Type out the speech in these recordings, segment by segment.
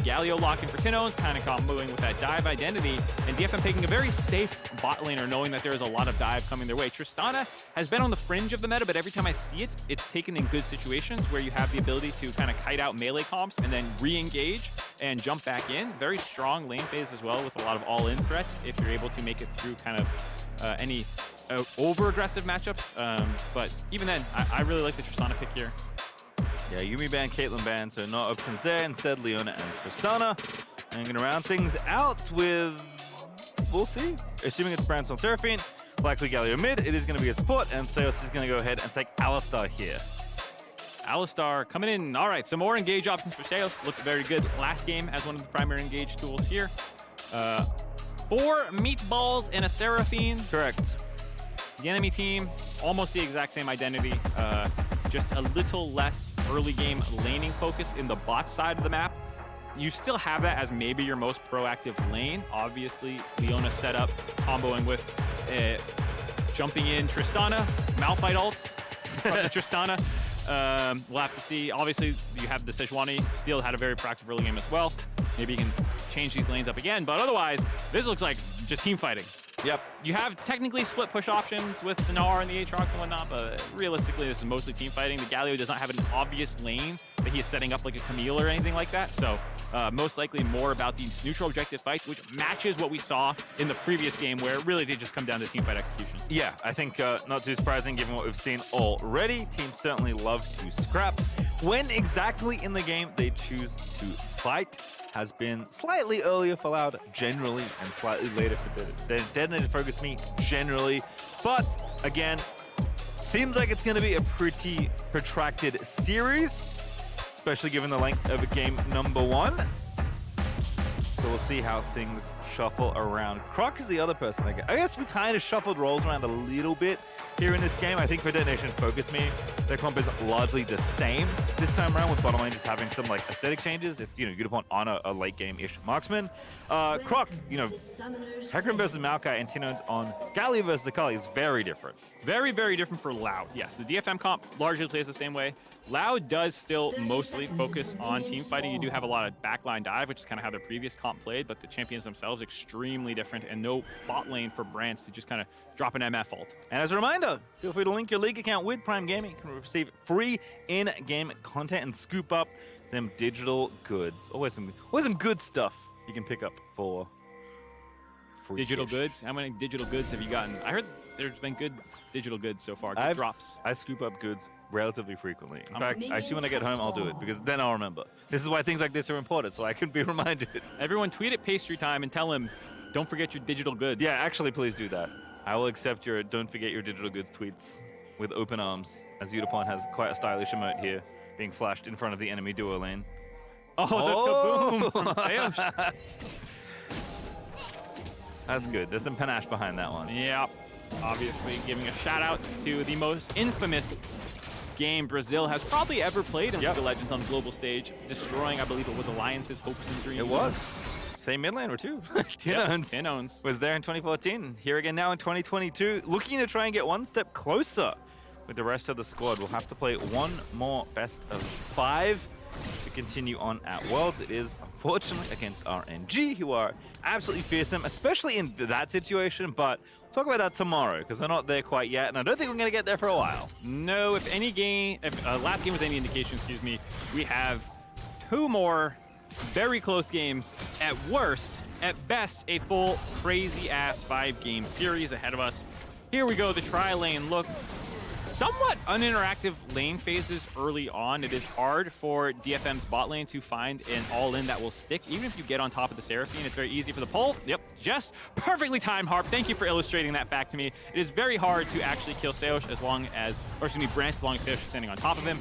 Galio locking for Tinones, kind of comboing with that dive identity, and DFM taking a very safe bot laner, knowing that there is a lot of dive coming their way. Tristana has been on the fringe of the meta, but every time I see it, it's taken in good situations where you have the ability to kind of kite out melee comps and then re-engage and jump back in. Very strong lane phase as well, with a lot of all-in threat if you're able to make it through kind of any over-aggressive matchups. But even then, I really like the Tristana pick here. Yeah, Yumi ban, Caitlyn ban, so not options there. Instead, Leona and Tristana. And going to round things out with, we'll see. Assuming it's Branson Seraphine, likely Galio mid, it is going to be a support, and Seos is going to go ahead and take Alistar here. Alistar coming in. All right, some more engage options for Seos. Looked very good last game as one of the primary engage tools here. 4 meatballs and a Seraphine. Correct. The enemy team, almost the exact same identity. Just a little less early game laning focused in the bot side of the map. You still have that as maybe your most proactive lane. Obviously, Leona set up, comboing with jumping in Tristana, Malphite ults from the Tristana. We'll have to see. Obviously, you have the Sejuani. Steel had a very proactive early game as well. Maybe you can change these lanes up again, but otherwise, this looks like just team fighting. Yep. You have technically split push options with the Gnar and the Aatrox and whatnot, but realistically, this is mostly team fighting. The Galio does not have an obvious lane that he is setting up like a Camille or anything like that, so most likely more about these neutral objective fights, which matches what we saw in the previous game, where it really did just come down to team fight execution. Yeah, I think not too surprising given what we've seen already. Teams certainly love to scrap. When exactly in the game they choose to fight has been slightly earlier for Loud generally and slightly later for Detonated Focus Me generally. But again, seems like it's going to be a pretty protracted series, especially given the length of game number 1. So we'll see how things shuffle around. Croc is the other person. I guess we kind of shuffled roles around a little bit here in this game. I think for Detonation Focus Me, their comp is largely the same this time around, with bottom lane just having some like aesthetic changes. It's, Udapon on a late game-ish marksman. Croc, Hecarim versus Maokai and Tinones on Galio versus Akali is very different. Very, very different for Loud. Yes, the DFM comp largely plays the same way. Loud does still mostly focus on team fighting. You do have a lot of backline dive, which is kind of how their previous comp played, but the champions themselves extremely different, and no bot lane for Brance to just kind of drop an MF ult. And as a reminder, feel free to link your League account with Prime Gaming. You can receive free in-game content and scoop up them digital goods. Always some good stuff you can pick up for free. Digital goods? How many digital goods have you gotten? I heard there's been good digital goods so far. Good drops. I scoop up goods relatively frequently. In fact, actually when I get home, I'll do it, because then I'll remember. This is why things like this are important, so I can be reminded. Everyone tweet at Pastry Time and tell him, don't forget your digital goods. Yeah, actually, please do that. I will accept your don't forget your digital goods tweets with open arms, as Udapon has quite a stylish emote here, being flashed in front of the enemy duo lane. Oh, the kaboom from Seos. That's good. There's some panache behind that one. Yeah, obviously giving a shout out to the most infamous game Brazil has probably ever played in League of Legends on the global stage, destroying, I believe it was Alliance's hopes and dreams. It was. Same mid laner too. Tinones was there in 2014. Here again now in 2022. Looking to try and get one step closer with the rest of the squad. We'll have to play one more best of 5 to continue on at Worlds. It is unfortunately against RNG, who are absolutely fearsome, especially in that situation, but we'll talk about that tomorrow, because they're not there quite yet, and I don't think we're going to get there for a while. No, if last game was any indication, we have 2 more very close games at worst. At best, a full crazy-ass 5-game series ahead of us. Here we go, the tri-lane look. Somewhat uninteractive lane phases early on. It is hard for DFM's bot lane to find an all-in that will stick. Even if you get on top of the Seraphine, it's very easy for the pull. Yep, just perfectly timed, Harp. Thank you for illustrating that back to me. It is very hard to actually kill Seosh Brance as long as Seosh is standing on top of him.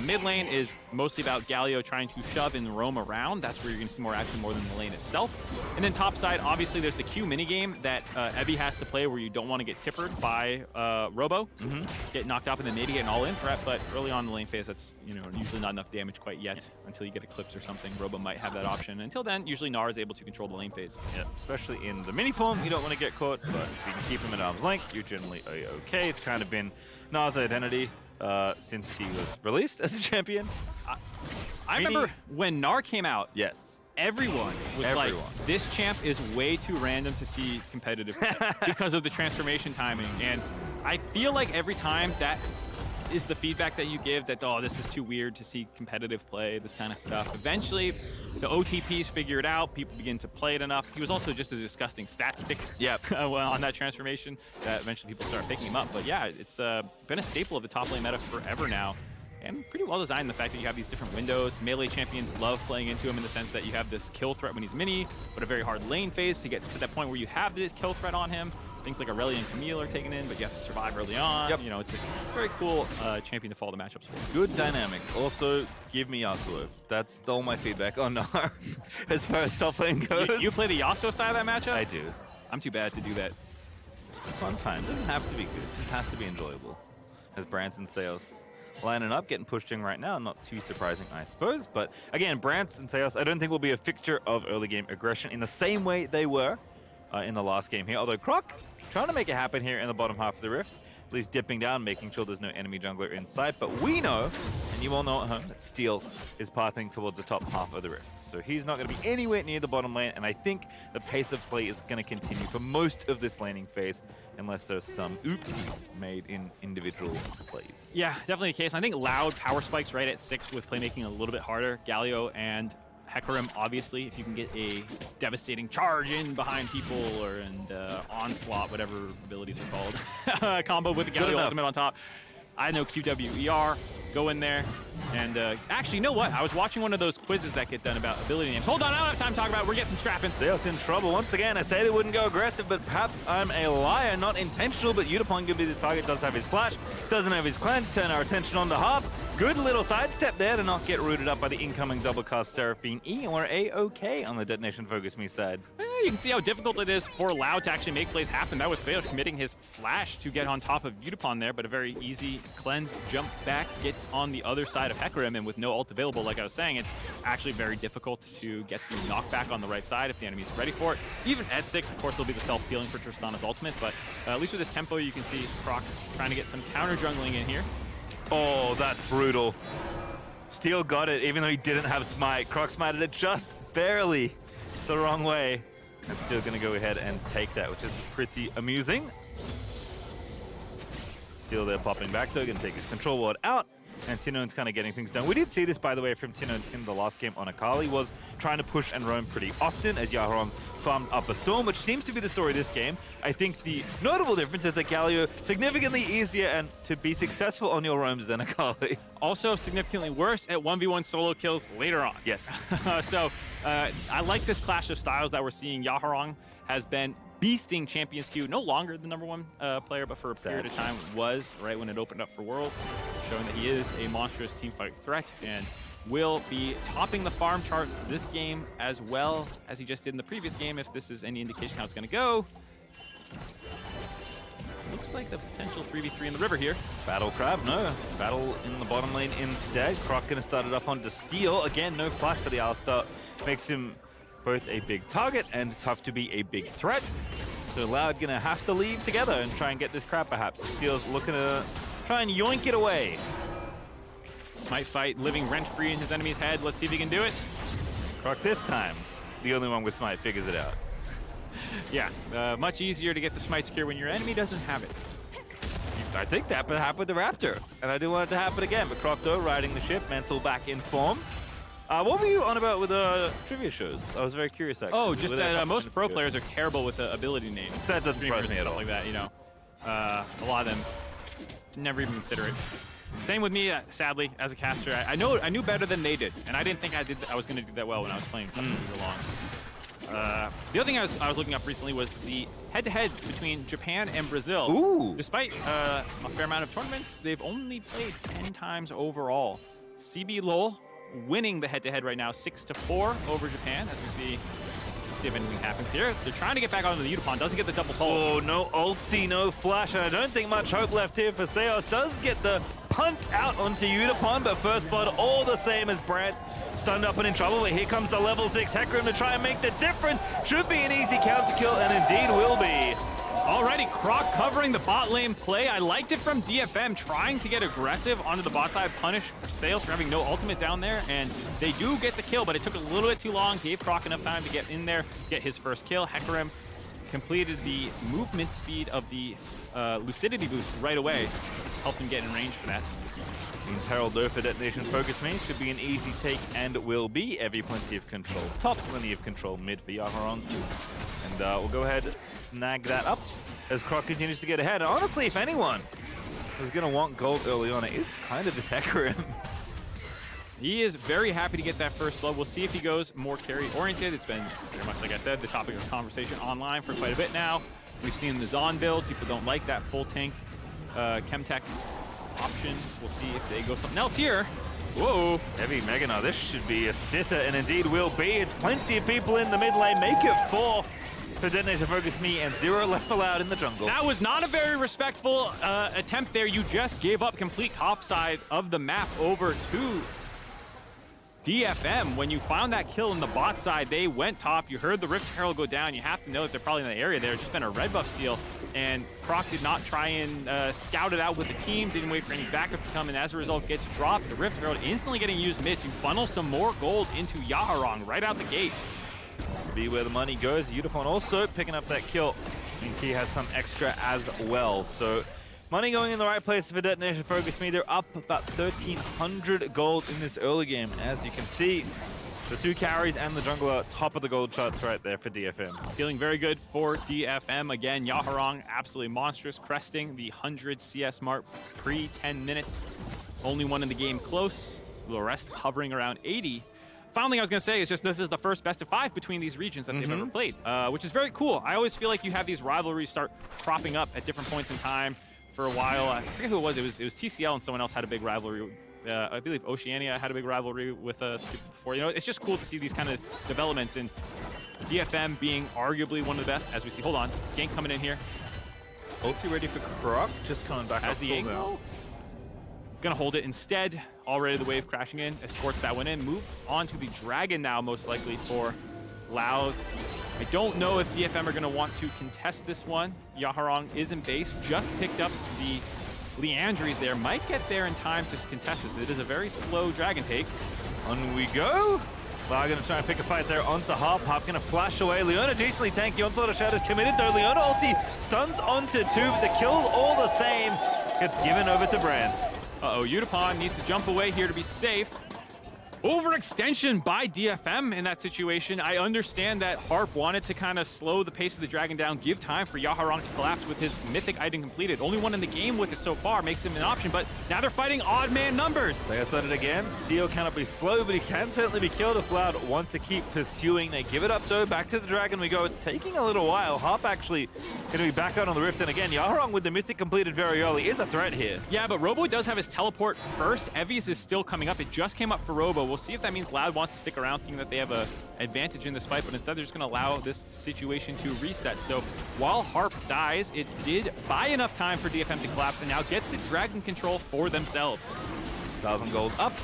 Mid lane is mostly about Galio trying to shove and roam around. That's where you're going to see more action more than the lane itself. And then top side, obviously, there's the Q minigame that Evie has to play, where you don't want to get tippered by Robo. Get knocked out and then maybe get an all-in threat, but early on in the lane phase, that's usually not enough damage quite yet until you get Eclipse or something. Robo might have that option. Until then, usually Gnar is able to control the lane phase. Yeah, especially in the mini form, you don't want to get caught, but if you can keep him at arm's length, you're generally okay. It's kind of been Gnar's identity since he was released as a champion. I remember when Gnar came out. Yes. everyone was like, this champ is way too random to see competitive because of the transformation timing. And I feel like every time that is the feedback that you give, that, oh, this is too weird to see competitive play, this kind of stuff. Eventually, the OTPs figure it out. People begin to play it enough. He was also just a disgusting stat stick on that transformation that eventually people start picking him up. But yeah, it's been a staple of the top lane meta forever now. And pretty well designed, the fact that you have these different windows. Melee champions love playing into him in the sense that you have this kill threat when he's mini, but a very hard lane phase to get to that point where you have this kill threat on him. Things like Aurelia and Camille are taken in, but you have to survive early on. You know, it's a very cool champion to follow the matchups for. Good dynamics. Also, give me Yasuo. That's all my feedback on Nahar as far as top lane goes. You play the Yasuo side of that matchup? I do. I'm too bad to do that. It's a fun time. It doesn't have to be good. It just has to be enjoyable. As Branson Seos lining up, getting pushed in right now. Not too surprising, I suppose. But again, Branson Seos, I don't think will be a fixture of early game aggression in the same way they were in the last game here. Although Croc trying to make it happen here in the bottom half of the Rift. At least dipping down, making sure there's no enemy jungler in sight. But we know, and you all know at home, that Steel is pathing towards the top half of the Rift. So he's not going to be anywhere near the bottom lane. And I think the pace of play is going to continue for most of this laning phase, unless there's some oopsies made in individual plays. Yeah, definitely the case. I think Loud power spikes right at 6 with playmaking a little bit harder. Galio and Hecarim, obviously, if you can get a devastating charge in behind people or onslaught, whatever abilities are called, combo with the Galio ultimate on top. I know QWER, go in there. And actually, you know what? I was watching one of those quizzes that get done about ability names. Hold on, I don't have time to talk about it. We're getting some scrapping. Seos in trouble. Once again, I say they wouldn't go aggressive, but perhaps I'm a liar, not intentional, but Yutapon could be the target, does have his flash, doesn't have his cleanse, turn our attention on the half. Good little sidestep there to not get rooted up by the incoming double cast Seraphine E, or A-OK on the Detonation Focus Me side. You can see how difficult it is for Loud to actually make plays happen. That was Seos committing his flash to get on top of Yutapon there, but a very easy cleanse jump back, gets on the other side of Hecarim, and with no ult available, like I was saying, it's actually very difficult to get the knockback on the right side if the enemy's ready for it. Even at 6, of course, there'll be the self-healing for Tristana's ultimate, but at least with this tempo, you can see Croc trying to get some counter-jungling in here. Oh, that's brutal. Steel got it, even though he didn't have smite. Croc smited it just barely the wrong way. And Steel gonna go ahead and take that, which is pretty amusing. Steel there popping back though, gonna take his control ward out. And Tinone's kind of getting things done. We did see this, by the way, from Tinone in the last game on Akali, was trying to push and roam pretty often as Yaharon farmed up a storm, which seems to be the story this game. I think the notable difference is that Galio significantly easier and to be successful on your roams than Akali. Also significantly worse at 1v1 solo kills later on. Yes. So I like this clash of styles that we're seeing. Yaharong has been beasting Champions Queue, no longer the #1 player, but for a period of time was, right when it opened up for World, showing that he is a monstrous teamfight threat and will be topping the farm charts this game as well as he just did in the previous game, if this is any indication how it's going to go. Looks like the potential 3v3 in the river here. Battle Crab, no. Battle in the bottom lane instead. Croc gonna start it off onto Steel. Again, no flash for the Alistar. Makes him both a big target and tough to be a big threat. So Loud gonna have to leave together and try and get this crab perhaps. Steel's looking to try and yoink it away. Smite fight living rent-free in his enemy's head. Let's see if he can do it. Croc this time, the only one with Smite, figures it out. Yeah, much easier to get the Smite secure when your enemy doesn't have it. I think that happened with the Raptor, and I do want it to happen again. But Croc, though, riding the ship, Mental back in form. What were you on about with trivia shows? I was very curious, actually. Oh, just that most pro players are terrible with ability names. That doesn't surprise me at all. Like that, you know. A lot of them never even consider it. Same with me, sadly, as a caster. I knew better than they did, and I didn't think I was going to do that well when I was playing for long. The other thing I was looking up recently was the head-to-head between Japan and Brazil. Ooh. Despite a fair amount of tournaments, they've only played 10 times overall. CB LOL winning the head-to-head right now, 6-4 over Japan, as we see. Let's see if anything happens here. They're trying to get back onto the Yutapon, doesn't get the double pull. Oh, no ulti, no flash, and I don't think much hope left here for Seos. Does get the punt out onto Yutapon, but first blood all the same as Brant. Stunned up and in trouble, but here comes the level 6 Hecarim to try and make the difference. Should be an easy counter kill, and indeed will be. Alrighty, Croc covering the bot lane play. I liked it from DFM, trying to get aggressive onto the bot side, punish Sales for having no ultimate down there, and they do get the kill, but it took a little bit too long. Gave Croc enough time to get in there, get his first kill. Hecarim completed the movement speed of the lucidity boost right away, helped him get in range for that. Means Herald though for Detonation Focus Me should be an easy take and will be. Every plenty of control top, plenty of control mid for Yaharon. And we'll go ahead snag that up as Croc continues to get ahead. And honestly, if anyone was going to want gold early on, it is kind of this Hecarim. He is very happy to get that first blood. We'll see if he goes more carry-oriented. It's been very much, like I said, the topic of conversation online for quite a bit now. We've seen the Zon build. People don't like that full tank Chemtech option. We'll see if they go something else here. Whoa. Heavy Mega now. This should be a sitter, and indeed will be. It's plenty of people in the mid lane. Make it 4 for Detonation Focus Me, and 0 left allowed in the jungle. That was not a very respectful attempt there. You just gave up complete top side of the map over to DFM. When you found that kill in the bot side, they went top. You heard the Rift Herald go down. You have to know that they're probably in the area there. Just been a red buff steal, and Croc did not try and scout it out with the team, didn't wait for any backup to come, and as a result gets dropped. The Rift Herald instantly getting used mid to funnel some more gold into Yaharong right out the gate. Be where the money goes. Yutapon also picking up that kill means he has some extra as well. So money going in the right place for Detonation Focus Me. They're up about 1,300 gold in this early game. As you can see, the 2 carries and the jungler top of the gold charts right there for DFM. Feeling very good for DFM. Again, Yaharong absolutely monstrous, cresting the 100 CS mark pre-10 minutes. Only one in the game close, the rest hovering around 80. Final thing I was going to say is just this is the first best of 5 between these regions that they've ever played, which is very cool. I always feel like you have these rivalries start cropping up at different points in time. For a while, I forget who it was. It was TCL and someone else had a big rivalry. I believe Oceania had a big rivalry with us before. You know, it's just cool to see these kind of developments, and DFM being arguably one of the best, as we see. Hold on, gank coming in here. Ulti ready for Croc, just coming back as the angle. Gonna hold it instead. Already the wave crashing in, escorts that one in, moves on to the dragon now, most likely for Loud. I don't know if DFM are going to want to contest this one. Yaharong is in base, just picked up the Leandries there. Might get there in time to contest this. It is a very slow dragon take. On we go. Loud going to try and pick a fight there onto Hop. Hop going to flash away. Leona decently tanky. Onslaught of Shadows committed though. Leona ulti stuns onto 2, but the kill's all the same. Gets given over to Brance. Uh-oh, Yutapon needs to jump away here to be safe. Overextension by DFM in that situation. I understand that Harp wanted to kind of slow the pace of the dragon down, give time for Yaharong to collapse with his mythic item completed. Only one in the game with it so far makes him an option, but now they're fighting odd man numbers. They have started again. Steel cannot be slow, but he can certainly be killed if Loud wants to keep pursuing. They give it up though. Back to the dragon we go. It's taking a little while. Harp actually going to be back out on the rift, and again, Yaharong with the mythic completed very early is a threat here. Yeah, but Robo does have his teleport first. Evies is still coming up. It just came up for Robo. We'll see if that means Loud wants to stick around, thinking that they have an advantage in this fight, but instead they're just going to allow this situation to reset. So while Harp dies, it did buy enough time for DFM to collapse and now get the dragon control for themselves. 1,000 gold up.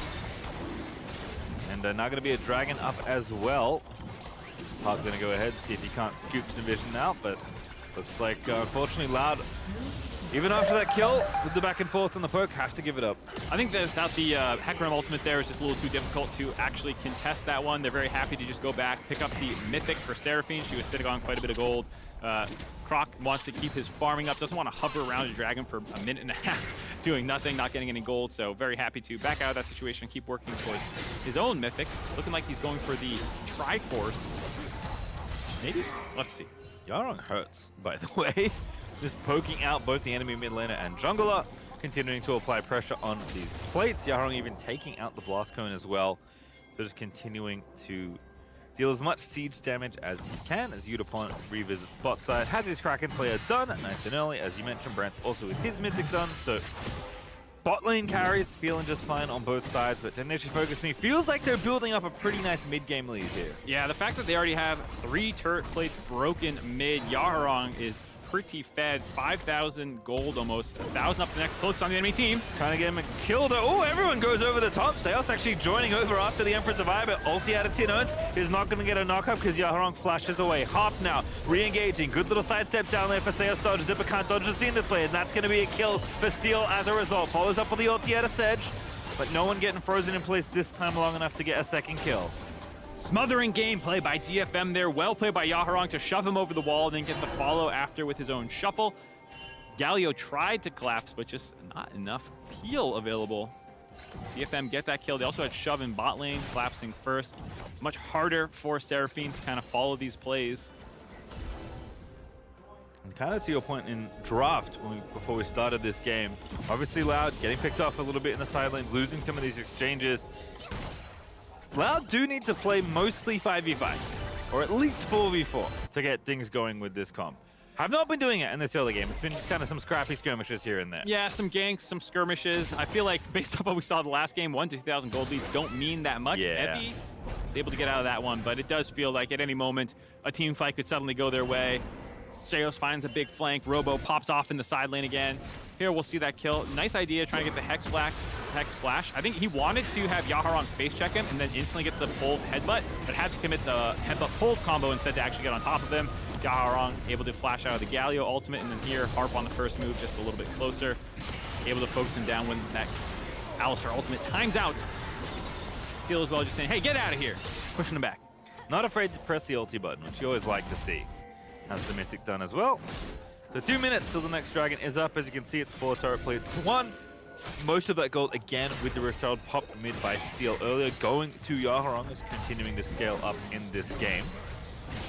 And now going to be a dragon up as well. Harp's going to go ahead, see if he can't scoop some vision out, but looks like unfortunately Loud, even after that kill, with the back and forth on the poke, have to give it up. I think that without the Hecarim ultimate there, is just a little too difficult to actually contest that one. They're very happy to just go back, pick up the Mythic for Seraphine. She was sitting on quite a bit of gold. Croc wants to keep his farming up, doesn't want to hover around a dragon for a minute and a half, doing nothing, not getting any gold. So very happy to back out of that situation and keep working towards his own Mythic. Looking like he's going for the Triforce. Maybe? Let's see. Yaharong hurts, by the way. Just poking out both the enemy mid laner and jungler, continuing to apply pressure on these plates. Yaharong even taking out the blast cone as well. So just continuing to deal as much siege damage as he can as Yutapon revisits bot side. Has his Kraken Slayer done nice and early. As you mentioned, Brant also with his mythic done. So bot lane carries feeling just fine on both sides, but Detonation Focus Me feels like they're building up a pretty nice mid-game lead here. Yeah, the fact that they already have 3 turret plates broken mid, Yaharong is pretty fed. 5,000 gold almost. 1,000 up the next closest on the enemy team. Trying to get him killed. Oh, everyone goes over the top. Seos actually joining over after the Emperor's Divide, but ulti out of Tinones is not going to get a knockup because Yaharong flashes away. Harp now re-engaging. Good little sidestep down there for Seos dodge. Zipper can't dodge the Zenith play, and that's going to be a kill for Steel as a result. Follows up with the ulti out of Sedge, but no one getting frozen in place this time long enough to get a second kill. Smothering gameplay by DFM there. Well played by Yaharong to shove him over the wall and then get the follow after with his own shuffle. Galio tried to collapse, but just not enough peel available. DFM get that kill. They also had shove in bot lane, collapsing first. Much harder for Seraphine to kind of follow these plays. And kind of to your point in draft, before we started this game, obviously Loud getting picked off a little bit in the side lanes, losing some of these exchanges. Loud do need to play mostly 5v5, or at least 4v4, to get things going with this comp. Have not been doing it in this early game. It's been just kind of some scrappy skirmishes here and there. Yeah, some ganks, some skirmishes. I feel like based on what we saw the last game, 1 to 2,000 gold leads don't mean that much. Yeah. Evi is able to get out of that one, but it does feel like at any moment a team fight could suddenly go their way. Seos finds a big flank. Robo pops off in the side lane again. Here we'll see that kill. Nice idea trying to get the Hex Flash. I think he wanted to have Yaharong face check him and then instantly get the pulled headbutt, but had to commit the headbutt pulled combo instead to actually get on top of him. Yaharong able to flash out of the Galio ultimate, and then here Harp on the first move just a little bit closer. Able to focus him down when that Alistar ultimate times out. Steel as well just saying, hey, get out of here. Pushing him back. Not afraid to press the ulti button, which you always like to see. Has the Mythic done as well. So 2 minutes till the next dragon is up. As you can see, it's 4 turret plates to 1. Most of that gold again with the Rift Herald popped mid by Steel earlier. Going to Yaharong is continuing to scale up in this game.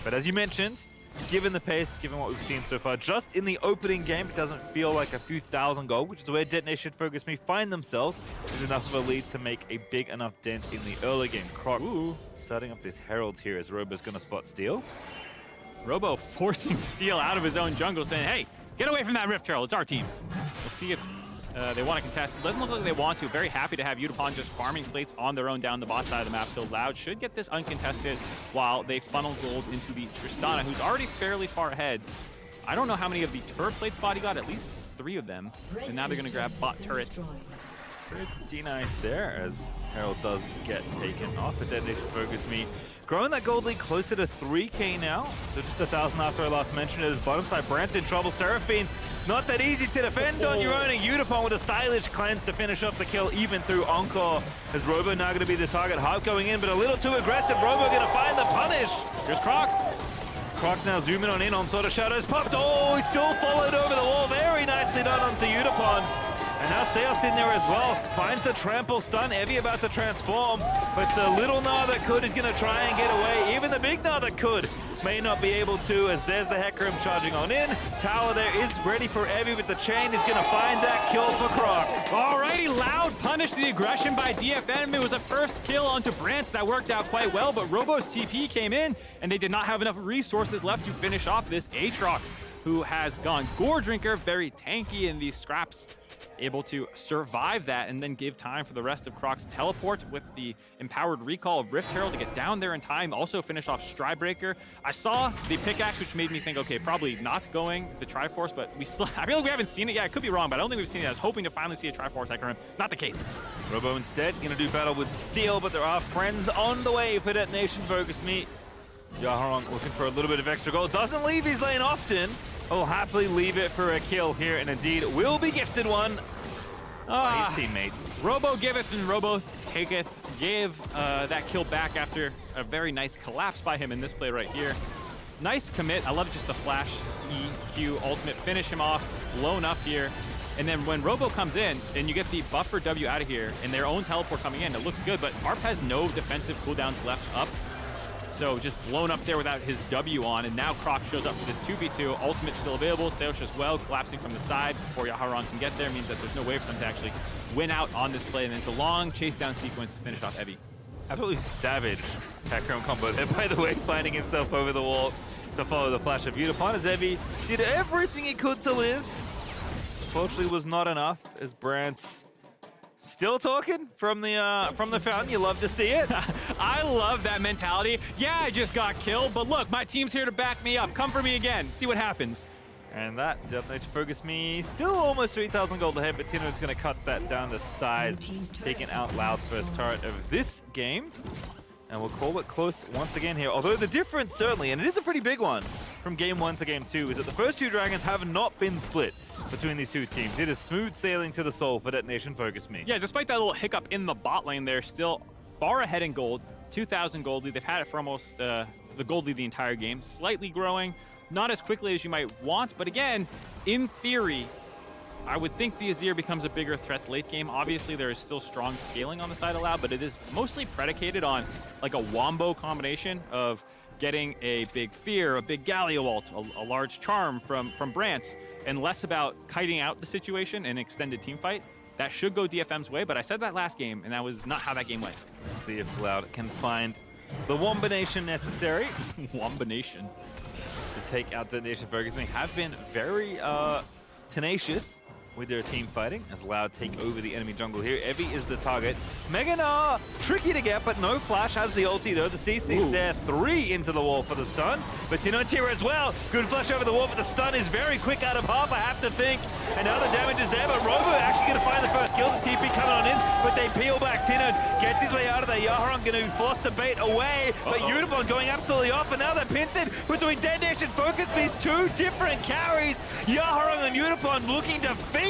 But as you mentioned, given the pace, given what we've seen so far, just in the opening game, it doesn't feel like a few thousand gold, which is where Detonation Focus Me find themselves, is enough of a lead to make a big enough dent in the early game. Croc starting up this Herald here as Robo's going to spot Steel. Robo forcing Steel out of his own jungle, saying, hey, get away from that Rift Herald. It's our team's. We'll see if they want to contest. It doesn't look like they want to. Very happy to have Yutapon just farming plates on their own down the bot side of the map. So Loud should get this uncontested while they funnel gold into the Tristana, who's already fairly far ahead. I don't know how many of the turret plates bot he got, at least 3 of them. And now they're going to grab bot turret. Pretty nice there as Herald does get taken off. But Detonation Focus Me growing that gold lead closer to 3k now. So just 1,000 after I last mentioned it. As bottom side, Brant's in trouble. Seraphine, not that easy to defend on your own. And Yutapon with a stylish cleanse to finish off the kill, even through Encore. As Robo now going to be the target. Harp going in, but a little too aggressive. Robo going to find the punish. Here's Croc. Croc now zooming on in. Onslaught of Shadows popped. Oh, he still followed over the wall. Very nicely done onto Yutapon. And now Seos in there as well. Finds the trample stun. Evie about to transform. But the little Gnar that could is going to try and get away. Even the big Gnar that could may not be able to, as there's the Hecarim charging on in. Tower there is ready for Evie, but the chain is going to find that kill for Croc. Alrighty, Loud punished the aggression by DFM. It was a first kill onto Brant. That worked out quite well, but Robo's TP came in, and they did not have enough resources left to finish off this Aatrox, who has gone Gore Drinker, very tanky in these scraps. Able to survive that and then give time for the rest of Croc's teleport with the empowered recall of Rift Herald to get down there in time. Also finish off Stridebreaker. I saw the pickaxe, which made me think, okay, probably not going the Triforce, but I feel like we haven't seen it yet. I could be wrong, but I don't think we've seen it. I was hoping to finally see a Triforce Hecarim. Not the case. Robo instead going to do battle with Steel, but there are friends on the way for Detonation Focus Me. Yaharong looking for a little bit of extra gold. Doesn't leave his lane often. Will happily leave it for a kill here, and indeed will be gifted one by his teammates. Robo giveth and Robo taketh. Gave that kill back after a very nice collapse by him in this play right here. Nice commit. I love just the flash EQ ultimate. Finish him off. Blown up here. And then when Robo comes in, then you get the buffer W out of here and their own teleport coming in. It looks good, but Harp has no defensive cooldowns left up. So just blown up there without his W on, and now Croc shows up for this 2v2. Ultimate still available. Seos as well, collapsing from the side before Yaharong can get there. Means that there's no way for them to actually win out on this play, and it's a long chase down sequence to finish off Evie. Absolutely savage Hecarim combo there, by the way, finding himself over the wall to follow the flash of Yutapon as Evie did everything he could to live. Unfortunately was not enough as Brant's still talking from the fountain. You love to see it. I love that mentality. Yeah, I just got killed, but look, my team's here to back me up. Come for me again. See what happens. And that Detonation Focus Me still almost 3,000 gold ahead, but Tino's going to cut that down to size, taking out Loud's first turret of this game. And we'll call it close once again here. Although the difference certainly, and it is a pretty big one from game 1 to game 2, is that the first two Dragons have not been split between these two teams. It is smooth sailing to the soul for Detonation Focus Me. Yeah, despite that little hiccup in the bot lane, they're still far ahead in gold. 2,000 gold lead. They've had it for almost the gold lead the entire game. Slightly growing, not as quickly as you might want, but again, in theory, I would think the Azir becomes a bigger threat late game. Obviously, there is still strong scaling on the side of Loud, but it is mostly predicated on like a wombo combination of getting a big Fear, a big Galio ult, a large charm from Brance, and less about kiting out the situation in an extended team fight. That should go DFM's way, but I said that last game, and that was not how that game went. Let's see if Loud can find the wombination necessary. Wombination. To take out Detonation Focus Me. Have been very tenacious with their team fighting as Loud take over the enemy jungle here. Evie is the target. Meganar, tricky to get, but no flash, has the ulti though. The CC's there, 3 into the wall for the stun. But Tino and Tira as well. Good flash over the wall, but the stun is very quick out of half, I have to think. And now the damage is there, but Robo actually going to find the first kill. The TP coming on in, but they peel back. Tino gets his way out of there. Yaharon going to force the bait away, but Unibon going absolutely off, and now they're pinted between Detonation Focus Be's two different carries. Yaharon and Unibon looking to feast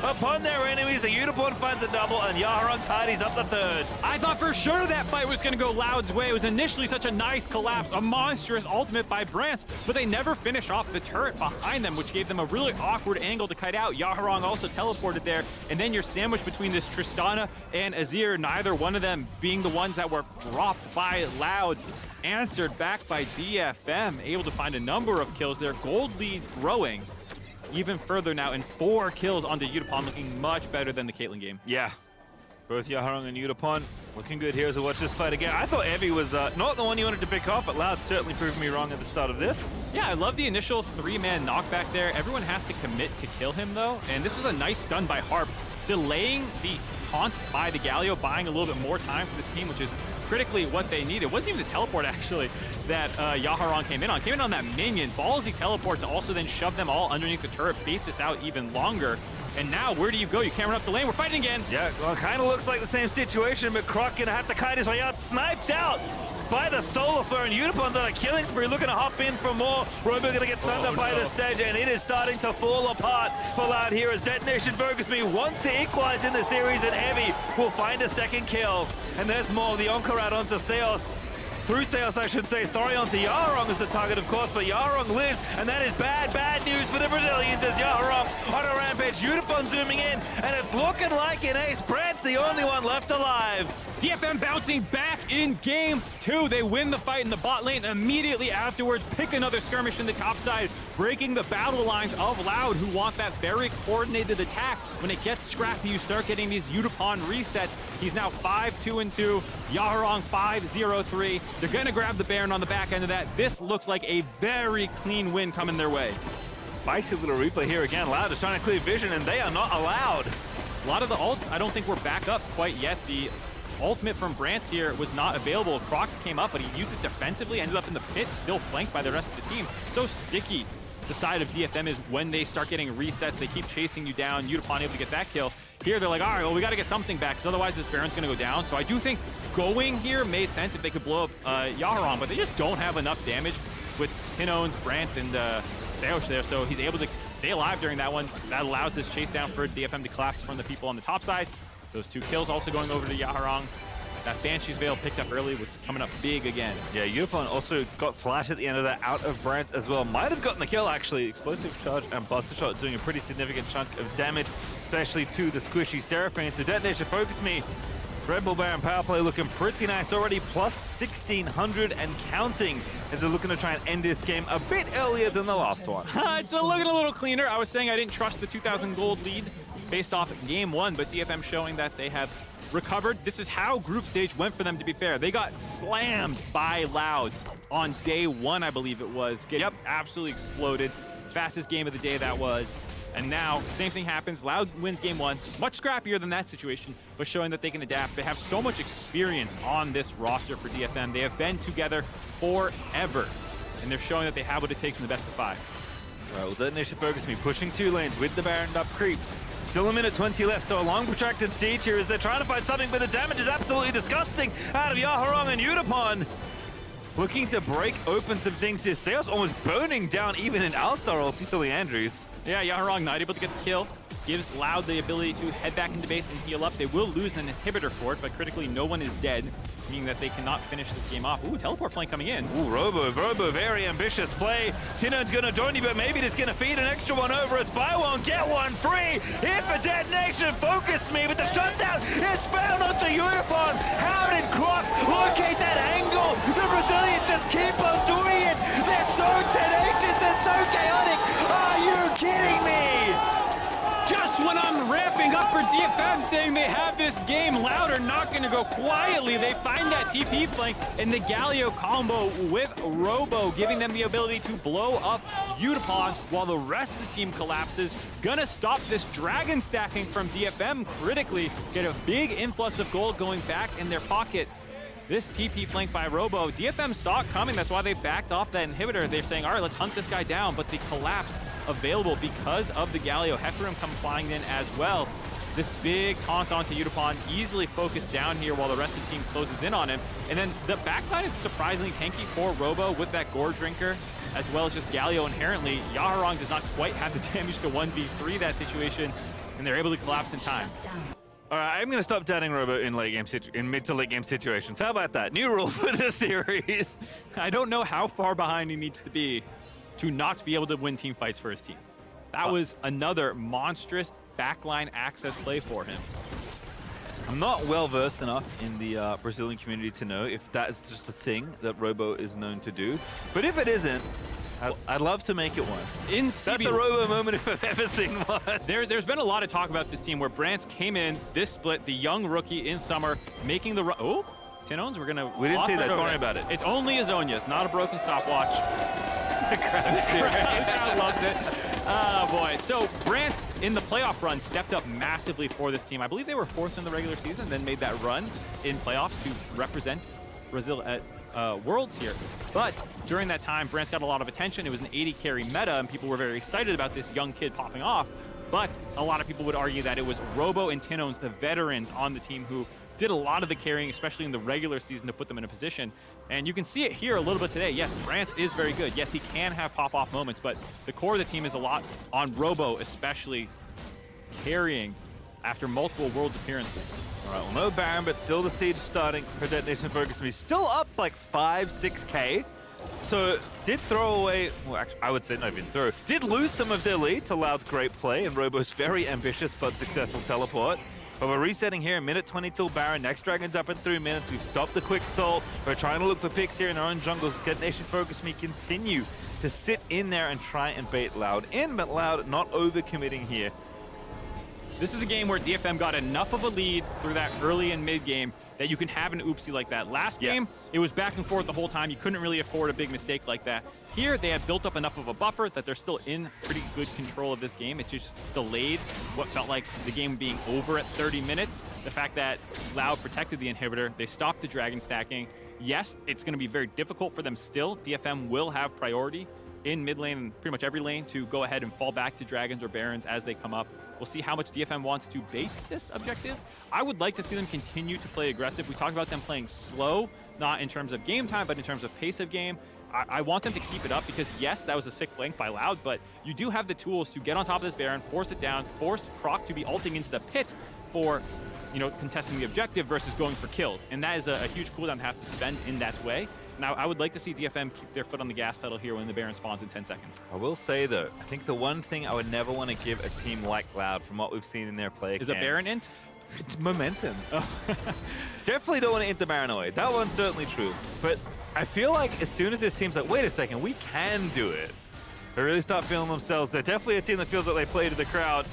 upon their enemies. The Unibon finds a double, and Yaharon tidies up the third. I thought for sure that fight was going to go Loud's way. It was initially such a nice collapse, a monstrous ultimate by Brance, but they never finished off the turret behind them, which gave them a really awkward angle to kite out. Yaharon also teleported there, and then you're sandwiched between this Tristana and Azir, neither one of them being the ones that were dropped by Loud. Answered back by DFM, able to find a number of kills there. Gold lead growing even further now, and 4 kills onto Yutapon, looking much better than the Caitlyn game. Yeah. Both Yaharon and Yutapon looking good here as we watch this fight again. I thought Evie was not the one you wanted to pick off, but Loud certainly proved me wrong at the start of this. Yeah, I love the initial 3-man knockback there. Everyone has to commit to kill him, though, and this was a nice stun by Harp, delaying the taunt by the Galio, buying a little bit more time for this team, which is critically what they needed. It wasn't even the teleport, actually, that Yaharon came in on. Came in on that minion. Ballsy teleport to also then shove them all underneath the turret, bait this out even longer. And now, where do you go? You can't run up the lane. We're fighting again. Yeah, well, kind of looks like the same situation, but Croc gonna have to kite his way out. Sniped out by the Solar Flare, and Unipon's on a killing spree, looking to hop in for more. Robo gonna get stunned up by the Sedge, and it is starting to fall apart for Loud here as Detonation Focus Me want to equalize in the series, and Evie will find a second kill. And there's more. The Encore out onto Seos. Through Seos, I should say. Sorry, onto Yaharong as the target, of course, but Yaharong lives, and that is bad, bad news for the Brazilians as Yaharong on a rampage. Unipon zooming in, and it's looking like an ace. Brant's the only one left alive. DFM bouncing back in game 2. They win the fight in the bot lane. Immediately afterwards, pick another skirmish in the top side, breaking the battle lines of Loud, who want that very coordinated attack. When it gets scrappy, you start getting these Yutapon resets. He's now 5-2-2. Yaharong 5-0-3. They're going to grab the Baron on the back end of that. This looks like a very clean win coming their way. Spicy little replay here again. Loud is trying to clear vision, and they are not allowed. A lot of the ults, I don't think we're back up quite yet. The ultimate from Brance here was not available. Crocs came up, but he used it defensively, ended up in the pit, still flanked by the rest of the team. So sticky. The side of DFM is when they start getting resets, they keep chasing you down. Yutapon able to get that kill. Here, they're like, all right, well, we got to get something back, because otherwise this Baron's going to go down. So I do think going here made sense if they could blow up Yaharon, but they just don't have enough damage with Tinones, Brance, and Seosh there. So he's able to stay alive during that one. That allows this chase down for DFM to collapse from the people on the top side. Those 2 kills also going over to Yaharong. That Banshee's Veil picked up early was coming up big again. Yeah, Yutapon also got flash at the end of that out of Brant as well. Might have gotten the kill, actually. Explosive Charge and Buster Shot doing a pretty significant chunk of damage, especially to the squishy Seraphine. So Detonation Focus Me. Red Bull Baron power play looking pretty nice already, plus 1,600 and counting as they're looking to try and end this game a bit earlier than the last one. It's looking a little cleaner. I was saying I didn't trust the 2,000 gold lead based off game 1, but DFM showing that they have recovered. This is how group stage went for them, to be fair. They got slammed by Loud on day 1, I believe it was. Getting absolutely exploded. Fastest game of the day that was. And now, same thing happens. Loud wins game 1. Much scrappier than that situation, but showing that they can adapt. They have so much experience on this roster for DFM. They have been together forever, and they're showing that they have what it takes in the best of 5. Right, well, Detonation focus me, pushing 2 lanes with the Baron up creeps. Still a minute 20 left, so a long protracted siege here as they're trying to find something, but the damage is absolutely disgusting out of Yaharong and Yutapon. Looking to break open some things here. Seos almost burning down even an Alistar ulti to Leandries. Yeah, Yaharong not able to get the kill. Gives Loud the ability to head back into base and heal up. They will lose an inhibitor for it, but critically no one is dead, meaning that they cannot finish this game off. Ooh, teleport flank coming in. Ooh, Robo, very ambitious play. Tinon's gonna join you, but maybe just gonna feed an extra one over. It's buy one, get one free. Here for Detonation, focus me, but the shutdown is found onto Yutapon. How did Croc locate that angle? The Brazilians just keep on doing it. They're so tenacious, they're so chaotic. Are you kidding me? Just when I'm ramping up for DFM saying they have this game, Loud are not going to go quietly. They find that TP flank and the Galio combo with Robo, giving them the ability to blow up Yutapon while the rest of the team collapses. Gonna stop this dragon stacking from DFM critically. Get a big influx of gold going back in their pocket. This TP flank by Robo, DFM saw it coming. That's why they backed off that inhibitor. They're saying, all right, let's hunt this guy down, but the collapse available because of the Galio. Hecarim come flying in as well. This big taunt onto Yutapon, easily focused down here while the rest of the team closes in on him. And then the backline is surprisingly tanky for Robo with that Gore Drinker, as well as just Galio inherently. Yaharong does not quite have the damage to 1v3 that situation, and they're able to collapse in time. All right, I'm going to stop doubting Robo in mid to late game situations. How about that? New rule for this series. I don't know how far behind he needs to be to not be able to win team fights for his team. That was another monstrous backline access play for him. I'm not well versed enough in the Brazilian community to know if that is just a thing that Robo is known to do. But if it isn't, I'd love to make it one. In That's CB, the Robo moment if I've ever seen one. There's been a lot of talk about this team where Brance came in, this split, the young rookie in summer, making the run. Oh, Tinones, we didn't say that, don't worry about it. It's only Azonia, it's not a broken stopwatch. The crowd loves it. Oh boy. So Brance in the playoff run stepped up massively for this team. I believe they were 4th in the regular season, then made that run in playoffs to represent Brazil at Worlds here. But during that time, Brance got a lot of attention. It was an 80 carry meta, and people were very excited about this young kid popping off. But a lot of people would argue that it was Robo and Tinones, the veterans on the team, who did a lot of the carrying, especially in the regular season, to put them in a position. And you can see it here a little bit today. Yes, Brance is very good. Yes, he can have pop-off moments, but the core of the team is a lot on Robo, especially carrying after multiple Worlds appearances. All right, well, no Baron, but still the siege starting for Detonation Focus. He's still up like 6K. So did throw away, well, actually, I would say not even throw, did lose some of their lead to Loud's great play and Robo's very ambitious but successful teleport. But we're resetting here, minute 20 till Baron. Next Dragon's up in 3 minutes. We've stopped the quick soul. We're trying to look for picks here in our own jungles. Detonation Focus Me continue to sit in there and try and bait Loud in, but Loud not overcommitting here. This is a game where DFM got enough of a lead through that early and mid game that you can have an oopsie like that. Last game, it was back and forth the whole time. You couldn't really afford a big mistake like that. Here, they have built up enough of a buffer that they're still in pretty good control of this game. It's just delayed what felt like the game being over at 30 minutes. The fact that Loud protected the inhibitor, they stopped the dragon stacking. Yes, it's going to be very difficult for them still. DFM will have priority in mid lane and pretty much every lane to go ahead and fall back to dragons or barons as they come up. We'll see how much DFM wants to bait this objective. I would like to see them continue to play aggressive. We talked about them playing slow, not in terms of game time, but in terms of pace of game. I want them to keep it up because, yes, that was a sick flank by Loud, but you do have the tools to get on top of this Baron, force it down, force Croc to be ulting into the pit for, contesting the objective versus going for kills. And that is a huge cooldown to have to spend in that way. Now, I would like to see DFM keep their foot on the gas pedal here when the Baron spawns in 10 seconds. I will say, though, I think the one thing I would never want to give a team like Loud from what we've seen in their play is a Baron int? Momentum. Oh. Definitely don't want to int the Baron away. That one's certainly true. But I feel like as soon as this team's like, wait a second, we can do it, they really start feeling themselves. They're definitely a team that feels that they play to the crowd.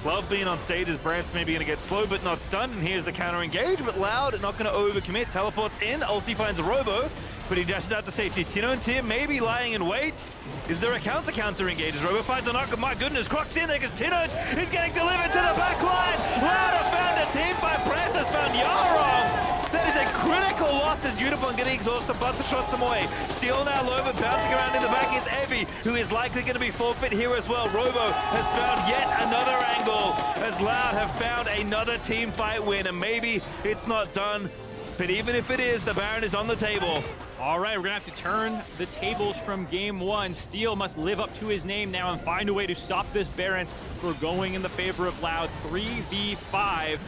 Love being on stage as Brance maybe going to get slow but not stunned, and here's the counter engage, but Loud not going to overcommit. Teleports in, ulti finds a Robo, but he dashes out to safety. Tinone's here, maybe lying in wait. Is there a counter engage? As Robo finds a knock, my goodness, Croc's in there because Tinone is getting delivered to the back line. Loud have found a team by Brance has found Yaharong. That is a critical loss as Unipon getting exhausted, but the shots them away. Steel now low, but bouncing around in the back is Evie, who is likely going to be forfeit here as well. Robo has found yet another angle, as Loud have found another team fight win, and maybe it's not done, but even if it is, the Baron is on the table. All right, we're gonna have to turn the tables from game one. Steel must live up to his name now and find a way to stop this Baron. We're going in the favor of Loud. 3v5.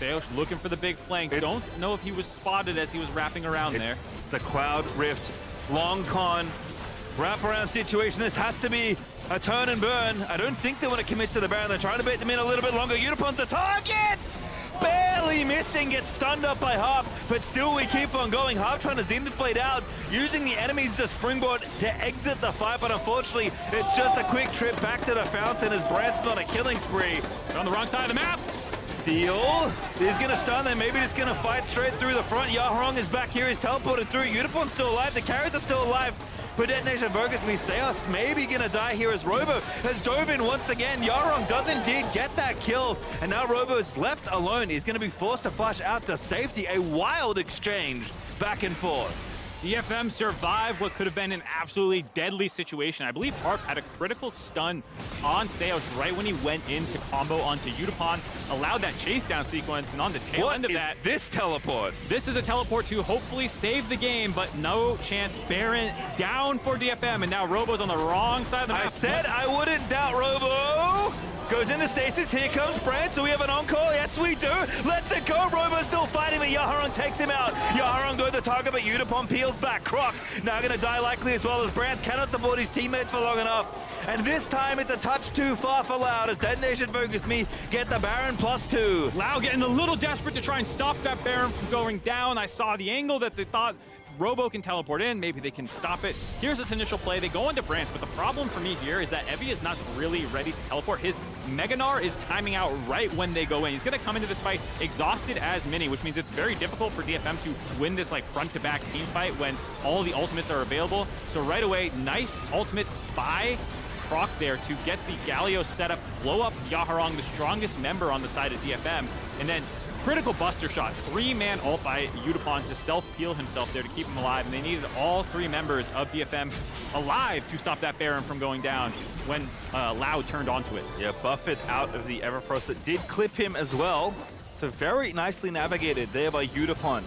Seosh looking for the big flank. Don't know if he was spotted as he was wrapping around there. It's the Cloud Rift. Long con. Wraparound situation. This has to be a turn and burn. I don't think they want to commit to the Baron. They're trying to bait them in a little bit longer. Unipon's the target! Barely missing, gets stunned up by Half, but still we keep on going. Half trying to Zenith Blade out, using the enemies as springboard to exit the fight, but unfortunately, it's just a quick trip back to the fountain as Brant's on a killing spree. On the wrong side of the map. Steel is going to stun them, maybe just going to fight straight through the front. Yaharong is back here, he's teleported through. Uniform's still alive, the carries are still alive. But Detonation Focus me, Seos maybe gonna die here as Robo has dove in once again. Yarong does indeed get that kill, and now Robo is left alone. He's gonna be forced to flash out to safety. A wild exchange back and forth. DFM survived what could have been an absolutely deadly situation. I believe Harp had a critical stun on Seos right when he went into combo onto Udapon, allowed that chase down sequence, and on the tail end of that, this teleport? This is a teleport to hopefully save the game, but no chance. Baron down for DFM, and now Robo's on the wrong side of the map. I said I wouldn't doubt Robo. Goes into stasis, here comes Brand, so we have an encore, yes we do. Let's it go, Robo's still fighting, but Yaharong takes him out. Yaharong go the target, but Udapon peels back. Croc now gonna die likely as well as Brand cannot support his teammates for long enough. And this time it's a touch too far for Loud as Detonation Focus me get the Baron +2. Loud getting a little desperate to try and stop that Baron from going down. I saw the angle that they thought Robo can teleport in, maybe they can stop it. Here's this initial play, they go into Branch, but the problem for me here is that Evie is not really ready to teleport. His Meganar is timing out right when they go in. He's gonna come into this fight exhausted as Mini, which means it's very difficult for DFM to win this like front-to-back team fight when all the ultimates are available. So right away, nice ultimate by Croc there to get the Galio set up, blow up Yaharong, the strongest member on the side of DFM, and then critical buster shot, 3-man ult by Udapon to self-peel himself there to keep him alive, and they needed all 3 members of DFM alive to stop that Baron from going down when Loud turned onto it. Yeah, Buffett out of the Everfrost that did clip him as well, so very nicely navigated there by Udapon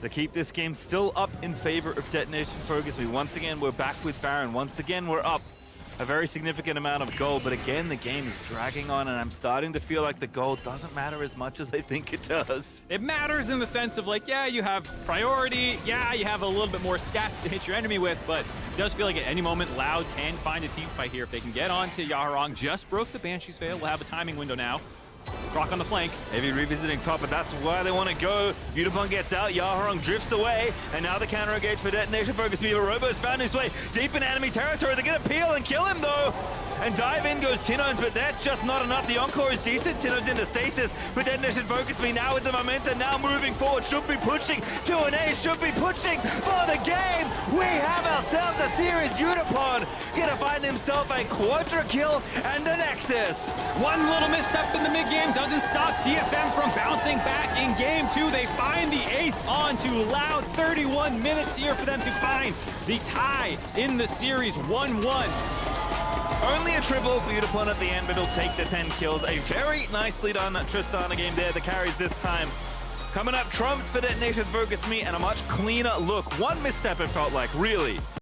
to keep this game still up in favor of Detonation Focus. Once again, we're back with Baron. Once again, we're up a very significant amount of gold, but again, the game is dragging on, and I'm starting to feel like the gold doesn't matter as much as I think it does. It matters in the sense of like, yeah, you have priority, yeah, you have a little bit more stats to hit your enemy with, but it does feel like at any moment, Loud can find a team fight here. If they can get onto Yaharong, just broke the Banshee's Veil, we'll have a timing window now. Croc on the flank. Maybe revisiting top, but that's why they want to go. Udapon gets out, Yaharong drifts away, and now the counter engage for Detonation Focus. Robo's found his way deep in enemy territory. They're going to peel and kill him though. And dive in goes Tinones, but that's just not enough. The encore is decent. Tinones into stasis, but Detonation Focus me now with the momentum, now moving forward. Should be pushing to an ace, should be pushing for the game. We have ourselves a series. Udapon gonna find himself a quadra kill and a Nexus. One little misstep in the mid-game doesn't stop DFM from bouncing back in game 2. They find the ace onto Loud. 31 minutes here for them to find the tie in the series, 1-1. Only a triple for Udapon at the end, but he'll take the 10 kills. A very nicely done Tristana game there. The carries this time. Coming up, Trumps for Detonation Focus me, and a much cleaner look. One misstep it felt like, really.